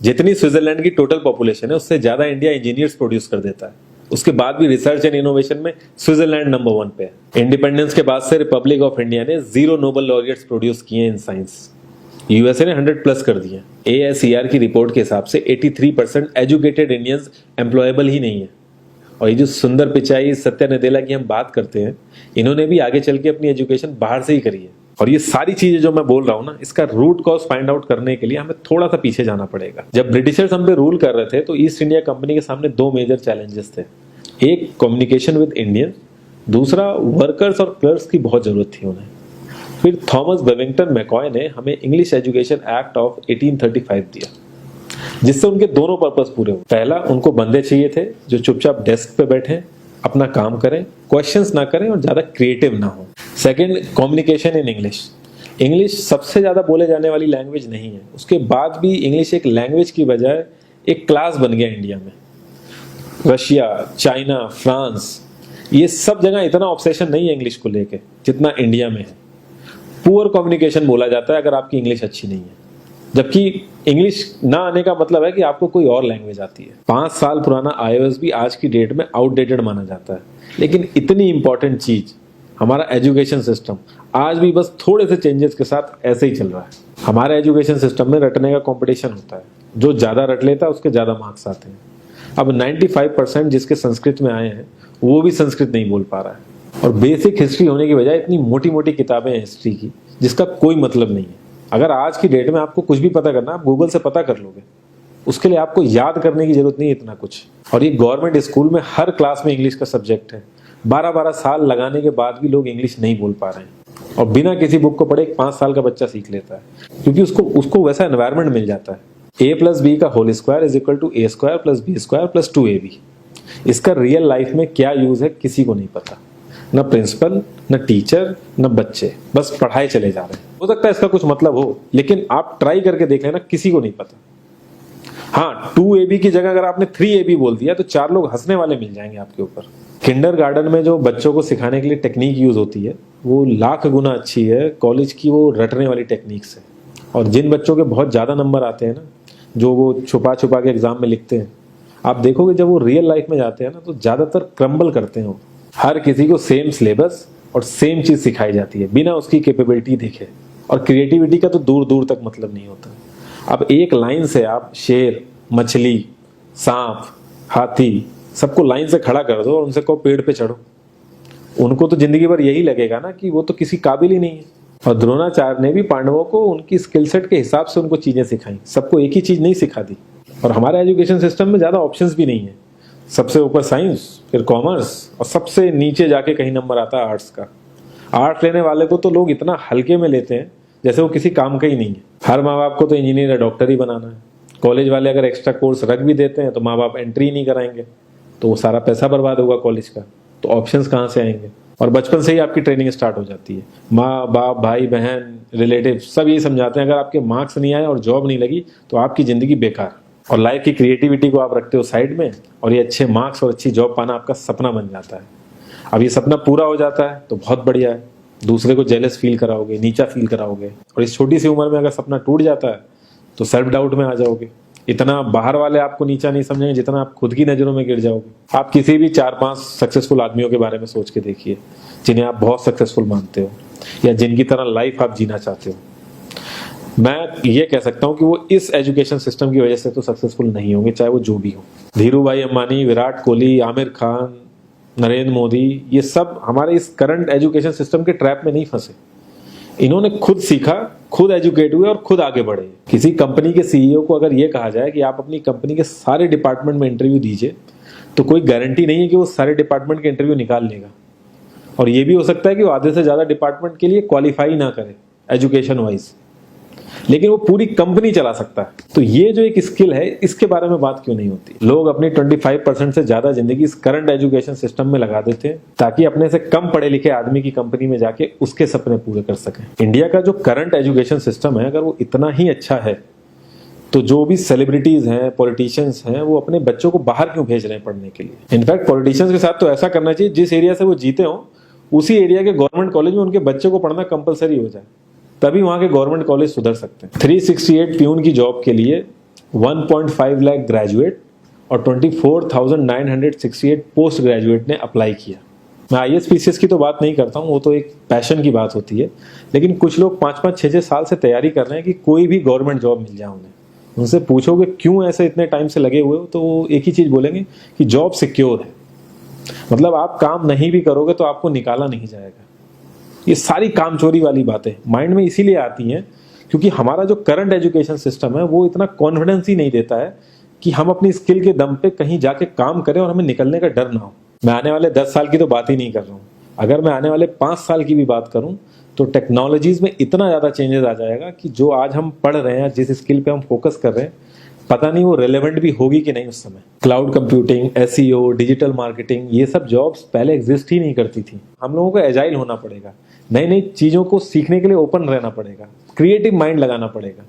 जितनी स्विट्जरलैंड की total population है उससे ज्यादा इंडिया इंजीनियर्स प्रोड्यूस कर देता है। उसके बाद भी रिसर्च एंड इनोवेशन में स्विट्जरलैंड नंबर 1 पे है। इंडिपेंडेंस के बाद से रिपब्लिक ऑफ इंडिया ने 0 नोबेल लॉरियट्स प्रोड्यूस किए इन साइंस। यूएसए ने 100+ कर दिए। ASER की रिपोर्ट के हिसाब से 83% एजुकेटेड इंडियंस एम्प्लॉयबल ही नहीं है। और ये जो सुंदर पिचाई, सत्या नदेला की हम बात करते हैं, इन्होंने भी आगे चल के अपनी एजुकेशन बाहर से ही करी है। और ये सारी चीजें जो मैं बोल रहा हूँ ना, इसका रूट कॉज फाइंड आउट करने के लिए हमें थोड़ा सा पीछे जाना पड़ेगा। जब ब्रिटिशर्स हम पे रूल कर रहे थे तो ईस्ट इंडिया कंपनी के सामने 2 मेजर चैलेंजेस थे। एक, कम्युनिकेशन विद इंडियन, दूसरा वर्कर्स और क्लर्क्स की बहुत जरूरत थी उन्हें। फिर थॉमस बेविंगटन मैकॉय ने हमें इंग्लिश एजुकेशन एक्ट ऑफ 1835 दिया, जिससे उनके दोनों पर्पस पूरे हुए। पहला, उनको बंदे चाहिए थे जो चुपचाप डेस्क पे बैठे, अपना काम करें, क्वेश्चंस ना करें और ज्यादा क्रिएटिव ना हो। Second, communication in English. English सबसे ज्यादा बोले जाने वाली लैंग्वेज नहीं है, उसके बाद भी इंग्लिश एक लैंग्वेज की बजाय एक क्लास बन गया इंडिया में। रशिया, चाइना, फ्रांस, ये सब जगह इतना ऑब्सेशन नहीं है इंग्लिश को लेके जितना इंडिया में है। पुअर कम्युनिकेशन बोला जाता है अगर आपकी इंग्लिश अच्छी नहीं है, जबकि इंग्लिश ना आने का मतलब है कि आपको कोई और लैंग्वेज आती है। 5 साल पुराना iOS भी आज की डेट में आउटडेटेड माना जाता है। लेकिन इतनी इंपॉर्टेंट चीज, हमारा एजुकेशन सिस्टम, आज भी बस थोड़े से चेंजेस के साथ ऐसे ही चल रहा है। हमारे एजुकेशन सिस्टम में रटने का कंपटीशन होता है, जो ज्यादा रट लेता है उसके ज्यादा मार्क्स आते हैं। अब 95% जिसके संस्कृत में आए हैं वो भी संस्कृत नहीं बोल पा रहा है। और बेसिक हिस्ट्री होने की बजाय इतनी मोटी मोटी किताबें हैं हिस्ट्री की जिसका कोई मतलब नहीं है। अगर आज की डेट में आपको कुछ भी पता करना, आप गूगल से पता कर लोगे। उसके लिए आपको याद करने की जरूरत नहीं है इतना कुछ। और ये गवर्नमेंट स्कूल में हर क्लास में इंग्लिश का सब्जेक्ट है। 12-12 साल लगाने के बाद भी लोग इंग्लिश नहीं बोल पा रहे हैं। और बिना किसी बुक को पढ़े 5 साल का बच्चा सीख लेता है, क्योंकि उसको वैसा एनवायरमेंट मिल जाता है। A+B का whole square is equal to A² + B² + 2AB। इसका रियल लाइफ में क्या यूज है किसी को नहीं पता, न प्रिंसिपल, न टीचर, न बच्चे, बस पढ़ाए चले जा रहे हैं। हो सकता है इसका कुछ मतलब हो, लेकिन आप ट्राई करके देख लेना, किसी को नहीं पता। हाँ, 2AB की जगह अगर आपने 3AB बोल दिया तो 4 लोग हंसने वाले मिल जाएंगे आपके ऊपर। किंडरगार्टन में जो बच्चों को सिखाने के लिए टेक्निक यूज होती है वो लाख गुना अच्छी है कॉलेज की वो रटने वाली टेक्निक से। और जिन बच्चों के बहुत ज्यादा नंबर आते हैं ना, जो वो छुपा छुपा के एग्जाम में लिखते हैं, आप देखोगे जब वो रियल लाइफ में जाते हैं ना तो ज्यादातर क्रम्बल करते हैं वो। हर किसी को सेम सिलेबस और सेम चीज सिखाई जाती है बिना उसकी कैपेबिलिटी देखे। और क्रिएटिविटी का तो दूर दूर तक मतलब नहीं होता। अब एक लाइन से आप शेर, मछली, सांप, हाथी सबको लाइन से खड़ा कर दो और उनसे कहो पेड़ पे चढ़ो, उनको तो जिंदगी भर यही लगेगा ना कि वो तो किसी काबिल ही नहीं है। और द्रोणाचार्य ने भी पांडवों को उनकी स्किल सेट के हिसाब से उनको चीजें सिखाई, सबको एक ही चीज नहीं सिखा दी। और हमारे एजुकेशन सिस्टम में ज्यादा ऑप्शंस भी नहीं है। सबसे ऊपर साइंस, फिर कॉमर्स, और सबसे नीचे जाके कहीं नंबर आता है आर्ट्स का। आर्ट्स लेने वाले को तो लोग इतना हल्के में लेते हैं जैसे वो किसी काम का ही नहीं है। हर माँ बाप को तो इंजीनियर या डॉक्टर ही बनाना है। कॉलेज वाले अगर एक्स्ट्रा कोर्स रख भी देते हैं तो माँ बाप एंट्री नहीं कराएंगे, तो वो सारा पैसा बर्बाद होगा कॉलेज का। तो ऑप्शंस कहाँ से आएंगे? और बचपन से ही आपकी ट्रेनिंग स्टार्ट हो जाती है। माँ बाप, भाई बहन, रिलेटिव सब यही समझाते हैं अगर आपके मार्क्स नहीं आए और जॉब नहीं लगी तो आपकी जिंदगी बेकार। और लाइफ की क्रिएटिविटी को आप रखते हो साइड में, और ये अच्छे मार्क्स और अच्छी जॉब पाना आपका सपना बन जाता है। अब ये सपना पूरा हो जाता है तो बहुत बढ़िया है, दूसरे को जेलस फील कराओगे, नीचा फील कराओगे। और इस छोटी सी उम्र में अगर सपना टूट जाता है तो सेल्फ डाउट में आ जाओगे। इतना बाहर वाले आपको नीचा नहीं समझेंगे जितना आप खुद की नजरों में गिर जाओगे। आप किसी भी 4-5 सक्सेसफुल आदमियों के बारे में सोच के देखिए जिन्हें आप बहुत सक्सेसफुल मानते हो या जिनकी तरह लाइफ आप जीना चाहते हो। मैं ये कह सकता हूं कि वो इस एजुकेशन सिस्टम की वजह से तो सक्सेसफुल नहीं होंगे, चाहे वो जो भी हो। धीरू भाई अंबानी, विराट कोहली, आमिर खान, नरेंद्र मोदी, ये सब हमारे इस करंट एजुकेशन सिस्टम के ट्रैप में नहीं फंसे। इन्होंने खुद सीखा, खुद एजुकेट हुए और खुद आगे बढ़े। किसी कंपनी के सीईओ को अगर ये कहा जाए कि आप अपनी कंपनी के सारे डिपार्टमेंट में इंटरव्यू दीजिए, तो कोई गारंटी नहीं है कि वो सारे डिपार्टमेंट के इंटरव्यू निकाल लेगा। और ये भी हो सकता है कि वो आधे से ज्यादा डिपार्टमेंट के लिए क्वालिफाई ना करे एजुकेशन वाइज, लेकिन वो पूरी कंपनी चला सकता है। तो ये जो एक स्किल है, इसके बारे में बात क्यों नहीं होती? लोग अपनी 25% से ज्यादा जिंदगी इस करंट एजुकेशन सिस्टम में लगा देते हैं ताकि अपने से कम पढ़े लिखे आदमी की कंपनी में जाके उसके सपने पूरे कर सकें। इंडिया का जो करंट एजुकेशन सिस्टम है, अगर वो इतना ही अच्छा है तो जो भी सेलिब्रिटीज हैं, पॉलिटिशियंस हैं, वो अपने बच्चों को बाहर क्यों भेज रहे हैं पढ़ने के लिए? इनफैक्ट पॉलिटिशियंस के साथ तो ऐसा करना चाहिए जिस एरिया से वो जीते हो उसी एरिया के गवर्नमेंट कॉलेज में उनके बच्चे को पढ़ना कंपलसरी हो जाए, तभी वहां के गवर्नमेंट कॉलेज सुधर सकते हैं। 368 प्यून की जॉब के लिए 1.5 लाख ग्रेजुएट और 24,968 पोस्ट ग्रेजुएट ने अप्लाई किया। मैं IAS PCS की तो बात नहीं करता हूँ, वो तो एक पैशन की बात होती है, लेकिन कुछ लोग 5-5, 6-6 साल से तैयारी कर रहे हैं कि कोई भी गवर्नमेंट जॉब मिल जाए उन्हें। उनसे पूछोगे क्यों ऐसे इतने टाइम से लगे हुए हो, तो वो एक ही चीज़ बोलेंगे कि जॉब सिक्योर है। मतलब आप काम नहीं भी करोगे तो आपको निकाला नहीं जाएगा। ये सारी कामचोरी वाली बातें माइंड में इसीलिए आती हैं क्योंकि हमारा जो करंट एजुकेशन सिस्टम है वो इतना कॉन्फिडेंस ही नहीं देता है कि हम अपनी स्किल के दम पे कहीं जाके काम करें और हमें निकलने का डर ना हो। मैं आने वाले 10 साल की तो बात ही नहीं कर रहा हूँ, अगर मैं आने वाले 5 साल की भी बात करूँ तो टेक्नोलॉजीज में इतना ज़्यादा चेंजेस आ जाएगा कि जो आज हम पढ़ रहे हैं, जिस स्किल पे हम फोकस कर रहे हैं, पता नहीं वो रेलेवेंट भी होगी कि नहीं उस समय। Cloud computing, SEO, digital marketing, ये सब जॉब्स पहले एग्जिस्ट ही नहीं करती थी। हम लोगों को एजाइल होना पड़ेगा, नई नई चीज़ों को सीखने के लिए ओपन रहना पड़ेगा, क्रिएटिव माइंड लगाना पड़ेगा।